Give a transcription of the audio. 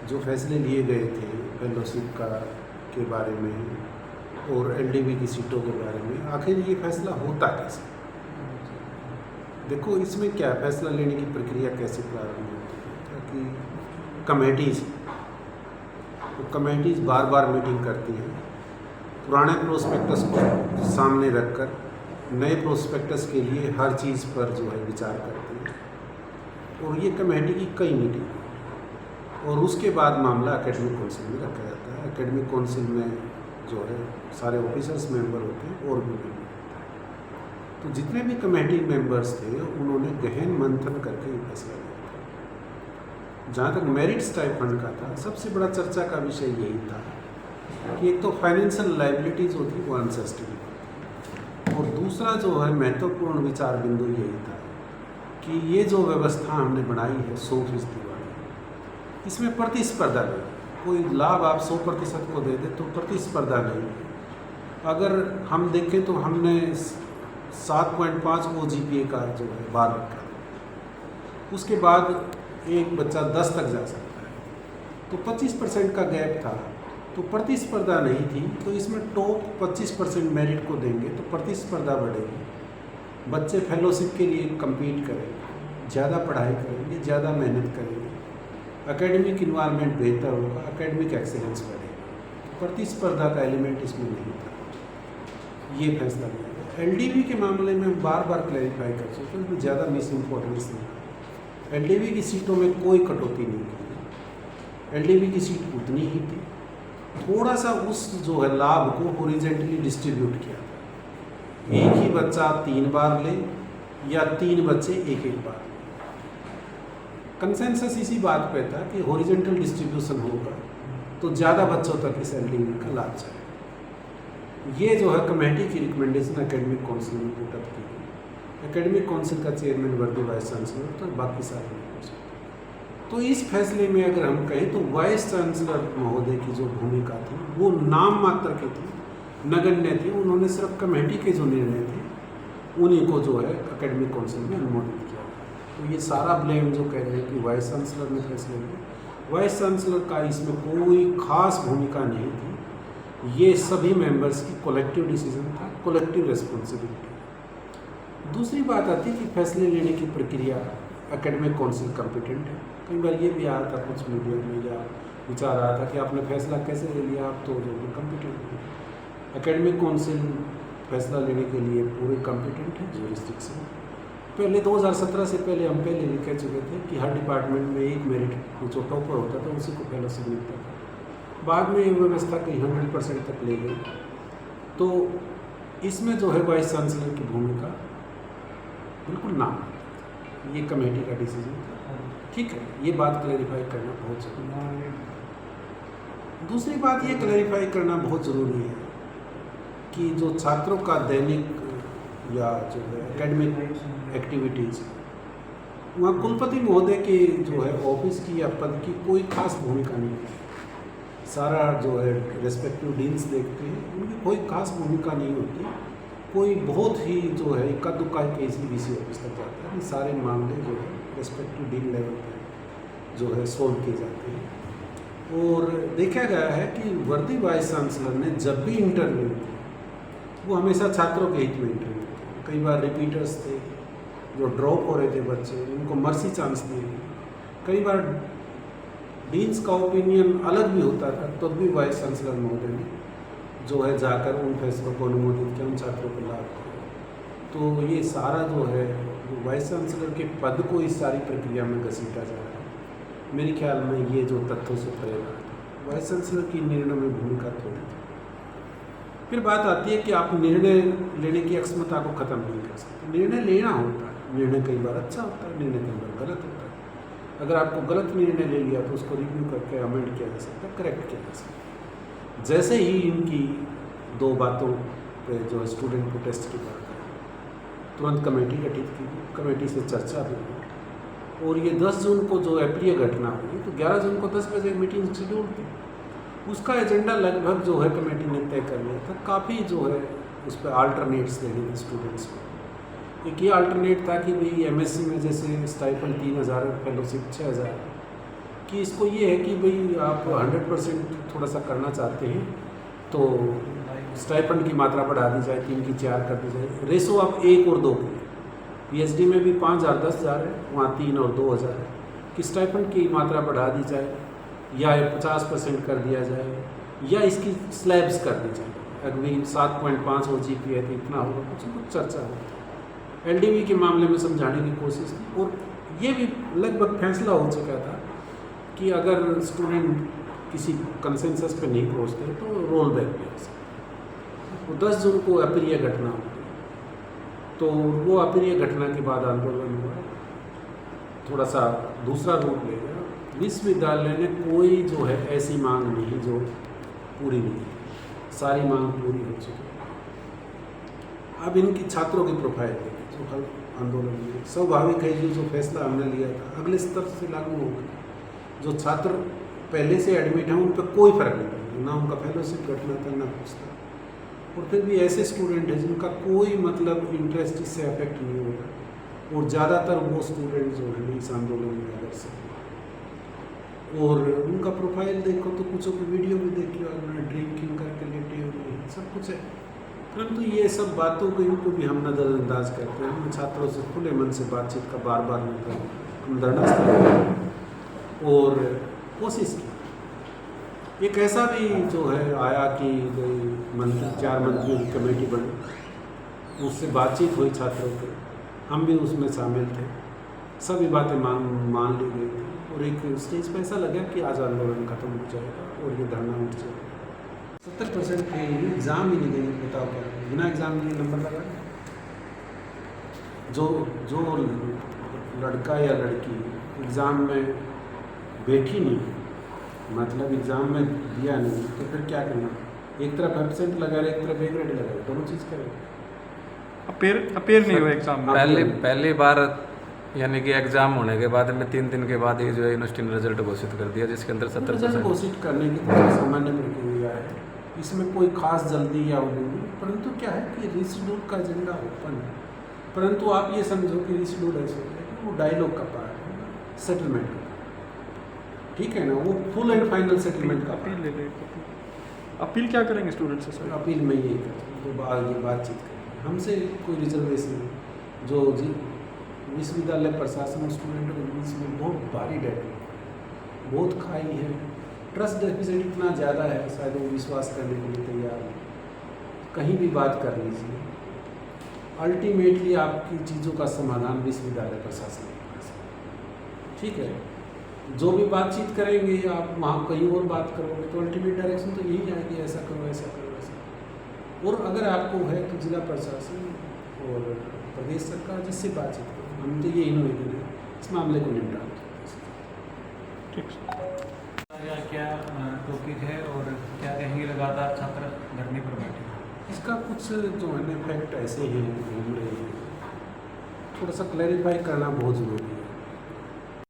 जो फैसले लिए गए थे फेलोशिप का के बारे में और एलडीबी की सीटों के बारे में, आखिर ये फैसला होता कैसे? देखो, इसमें क्या फैसला लेने की प्रक्रिया कैसे प्रारंभ होती है कि कमेटीज़ बार बार मीटिंग करती हैं, पुराने प्रोस्पेक्टस को सामने रखकर नए प्रोस्पेक्टस के लिए हर चीज़ पर जो है विचार करती है, और ये कमेटी की कई मीटिंग, और उसके बाद मामला एकेडमिक काउंसिल में रखा जाता है। एकेडमिक काउंसिल में जो है सारे ऑफिसर्स मेंबर होते हैं और भी मेंबर। तो जितने भी कमेटी मेंबर्स थे उन्होंने गहन मंथन करके ये फैसला लिया। जहाँ तक मेरिट स्टाइपेंड का था, सबसे बड़ा चर्चा का विषय यही था कि एक तो फाइनेंशियल लायबिलिटीज़ होती वो अनसस्टेनेबल, और दूसरा जो है महत्वपूर्ण विचार बिंदु यही था कि ये जो व्यवस्था हमने बनाई है 100% वाली, इसमें प्रतिस्पर्धा नहीं। कोई लाभ आप 100% को दे दे तो प्रतिस्पर्धा नहीं। अगर हम देखें तो हमने 7.5 OGPA का जो है बार रखा, उसके बाद एक बच्चा 10 तक जा सकता है, तो 25% का गैप था, तो प्रतिस्पर्धा नहीं थी। तो इसमें टॉप 25% मेरिट को देंगे तो प्रतिस्पर्धा बढ़ेगी, बच्चे फेलोशिप के लिए कम्पीट करेंगे, ज़्यादा पढ़ाई करेंगे, ज़्यादा मेहनत करेंगे, एकेडमिक इन्वायरमेंट बेहतर होगा, एकेडमिक एक्सेलेंस बढ़ेगा। प्रतिस्पर्धा का एलिमेंट इसमें नहीं था, ये फैसला लिया गया। एलडीबी के मामले में हम बार बार क्लैरिफाई कर चुके हैं, ज़्यादा मिस इम्पोर्टेंस नहीं। एलडीबी की सीटों में कोई कटौती नहीं की, एलडीबी की सीट उतनी ही थी, थोड़ा सा उस जो है लाभ को हॉरिजॉन्टली डिस्ट्रीब्यूट किया था। एक ही बच्चा 3 बार ले या 3 बच्चे एक बार। कंसेंसस इसी बात पे था कि हॉरिजॉन्टल डिस्ट्रीब्यूशन होगा तो ज़्यादा बच्चों तक इस एलडीबी का लाभ जाएगा। ये जो है कमेटी की रिकमेंडेशन एकेडमिक काउंसिल में पुट अप की गई। एकेडमिक काउंसिल का चेयरमैन वर्दी वाइस चांसलर, तो बाकी सारे। तो इस फैसले में अगर हम कहें तो वाइस चांसलर महोदय की जो भूमिका थी वो नाम मात्र की थी, नगण्य थी। उन्होंने सिर्फ कमेटी के जो निर्णय थे उन्हीं को जो है एकेडमिक काउंसिल में अनुमोदित किया। तो ये सारा ब्लेम जो कह रहे हैं कि वाइस चांसलर ने फैसले लिए, वाइस चांसलर का इसमें कोई खास भूमिका नहीं थी। ये सभी मेंबर्स की कलेक्टिव डिसीजन था, कलेक्टिव रिस्पॉन्सिबिलिटी। दूसरी बात आती है कि फैसले लेने की प्रक्रिया एकेडमिक काउंसिल कॉम्पिटेंट है। कई बार ये भी आया था कुछ मीडिया में या विचार आया था कि आपने फैसला कैसे ले लिया, आप तो जो कॉम्पिटेंट है। एकेडमिक काउंसिल फैसला लेने के लिए पूरे कॉम्पिटेंट है ज्यूरिसडिक्शन। पहले 2017 से पहले हम पहले भी कह चुके थे कि हर डिपार्टमेंट में एक मेरिट जो टॉपर होता था उसी को फेलोशिप मिलता था। बाद में ये व्यवस्था कहीं 100% तक ले गई। तो इसमें जो है वाइस चांसलर की भूमिका बिल्कुल ना, ये कमेटी का डिसीजन था। ठीक है, ये बात क्लैरिफाई करना बहुत ज़रूरी है। दूसरी बात ये क्लैरिफाई करना बहुत ज़रूरी है कि जो छात्रों का दैनिक या जो है एकेडमिक एक्टिविटीज़, वहाँ कुलपति महोदय के जो है ऑफिस की या पद की कोई खास भूमिका नहीं है। सारा जो है रेस्पेक्टिव डीन्स देखते हैं, उनकी कोई खास भूमिका नहीं होती। कोई बहुत ही जो है इक्का दुक्का केस ही VC ऑफिस तक जाता है। सारे मामले जो है रेस्पेक्टिव डीन लेवल पर जो है सोल्व किए जाते हैं। और देखा गया है कि वर्दी वाइस चांसलर ने जब भी इंटरव्यू वो हमेशा छात्रों के हित में इंटरव्यू थे। कई बार रिपीटर्स थे जो ड्रॉप हो रहे थे बच्चे, उनको मर्सी चांस दिए। कई बार डीन्स का ओपिनियन अलग भी होता था, तब भी वाइस चांसलर महोदय ने जो है जाकर उन फैसलों को अनुमोदित किया, उन छात्रों को लाभ किया। तो ये सारा जो है वाइस चांसलर के पद को इस सारी प्रक्रिया में घसीटा जा रहा है। मेरे ख्याल में ये जो तथ्यों से परे रहा था, वाइस चांसलर की निर्णय में भूमिका थोड़ी थी। फिर बात आती है कि आप निर्णय लेने की अक्षमता को ख़त्म नहीं कर सकते। निर्णय लेना होता है, निर्णय कई बार अच्छा होता है, निर्णय कई बार गलत होता है। अगर आपको गलत निर्णय ले लिया तो उसको रिव्यू करके अमेंड किया जा सकता है, करेक्ट किया जा सकता है। जैसे ही इनकी 2 बातों पे जो है स्टूडेंट प्रोटेस्ट की बात है, तुरंत कमेटी गठित की गई, कमेटी से चर्चा भी हुई, और ये 10 जून को जो अप्रिय घटना हुई तो 11 जून को 10 बजे मीटिंग शेड्यूल थी। उसका एजेंडा लगभग जो है कमेटी ने तय कर लिया था। काफ़ी जो है उस पर आल्टरनेट्स देने थे स्टूडेंट्स को। एक ये अल्टरनेट था कि भाई MSc में जैसे स्टाइपेंड 3000 फेलोशिप 6000, कि इसको ये है कि भाई आप 100% थोड़ा सा करना चाहते हैं तो स्टाइपेंड की मात्रा बढ़ा दी जाए, 3 की 4 कर दी जाए। रेशो आप 1 और 2 की, पीएचडी में भी 5,000 10,000 है, वहाँ 3 और 2,000 है कि स्टाइपेंड की मात्रा बढ़ा दी जाए या 50% कर दिया जाए या इसकी स्लैब्स कर दी जाए। अगली 7.5 हो जीपीए है तो इतना होगा, कुछ चर्चा होती। एलडीवी के मामले में समझाने की कोशिश की और ये भी लगभग फैसला हो चुका था कि अगर स्टूडेंट किसी कंसेंसस पे नहीं पहुंचते तो रोल बैक भी हो सकता। वो 10 जून को अप्रिय घटना होती, तो वो अप्रिय घटना के बाद आंदोलन हुआ, थोड़ा सा दूसरा रूप ले गया। विश्वविद्यालय ने कोई जो है ऐसी मांग नहीं जो पूरी नहीं, सारी मांग पूरी हो चुकी है। अब इनकी छात्रों की प्रोफाइल देखिए जो कल आंदोलन में स्वाभाविक है, जो फैसला हमने लिया था अगले स्तर से लागू होगा। जो छात्र पहले से एडमिट हैं उन पर कोई फर्क नहीं पड़ेगा, ना उनका फेलोशिप घटना था ना कुछ था। और फिर भी ऐसे स्टूडेंट हैं जिनका कोई मतलब इंटरेस्ट इससे अफेक्ट नहीं होगा और ज़्यादातर वो स्टूडेंट जो हैं इस आंदोलन में अगर से, और उनका प्रोफाइल देखो तो कुछ की वीडियो भी देखी और उन्होंने ड्रिंकिंग करके लेटे हुए हैं, सब कुछ है। परंतु ये सब बातों को इनको भी हम नज़रअंदाज करते हैं। हम छात्रों से खुले मन से बातचीत का बार बार नहीं, हम धरना और कोशिश की। एक ऐसा भी जो है आया कि 4 मंत्रियों की कमेटी बनी, उससे बातचीत हुई छात्रों के, हम भी उसमें शामिल थे, सभी बातें मान ली गई थी और एक स्टेज पर ऐसा लगा कि आज आंदोलन खत्म हो जाएगा और ये धरना उठ जाएगा। 70% थे, एग्ज़ाम ही नहीं देंगे, बताओ क्या, बिना एग्ज़ाम दिए नंबर लगा। जो लड़का या लड़की एग्ज़ाम में बैठी नहीं, मतलब एग्ज़ाम में दिया नहीं, तो फिर क्या करना? एक तरफ एब्सेंट लगा रहे, एक तरफ ए ग्रेड लगा रहे, दोनों चीज़ करें। अपेयर नहीं हुआ एग्ज़ाम में। पहली बार यानी कि एग्ज़ाम होने के बाद में 3 दिन के बाद ये जो है यूनिवर्सिटी ने रिजल्ट घोषित कर दिया, जिसके अंदर 70% घोषित करने की तो सामान्य प्रक्रिया है, इसमें कोई खास जल्दी या वो नहीं। परंतु क्या है कि रीशेड्यूल का एजेंडा ओपन है, परंतु आप ये समझो कि रीशेड्यूल ऐसे है कि वो डायलॉग का पार्ट है, सेटलमेंट का, ठीक है ना, वो फुल एंड फाइनल सेटलमेंट का अपील ले ले। अपील क्या करेंगे स्टूडेंट से सर? अपील में यही करें, तो आगे बातचीत करें, हमसे कोई रिजर्वेशन नहीं। जो विश्वविद्यालय प्रशासन और स्टूडेंटों के बीच में बहुत भारी डेट है, बहुत खाई है, ट्रस्ट डेफिसिट इतना ज़्यादा है, शायद वो विश्वास करने के लिए तैयार है। कहीं भी बात कर लीजिए, अल्टीमेटली आपकी चीज़ों का समाधान विश्वविद्यालय प्रशासन नहीं कर सकता, ठीक है। जो भी बातचीत करेंगे आप वहाँ कहीं और बात करोगे तो अल्टीमेट डायरेक्शन तो यही आएगी, ऐसा करो ऐसा करो ऐसा। और अगर आपको है तो जिला प्रशासन और प्रदेश सरकार जिससे बातचीत करो, हम तो ये निवेदन है इस मामले को निपटा। ठीक या क्या टॉपिक है और क्या कहेंगे? लगातार छात्र धरने पर बैठे हैं, इसका कुछ जो है फैक्ट ऐसे हैं घूम रहे हैं, थोड़ा सा क्लैरिफाई करना बहुत ज़रूरी है।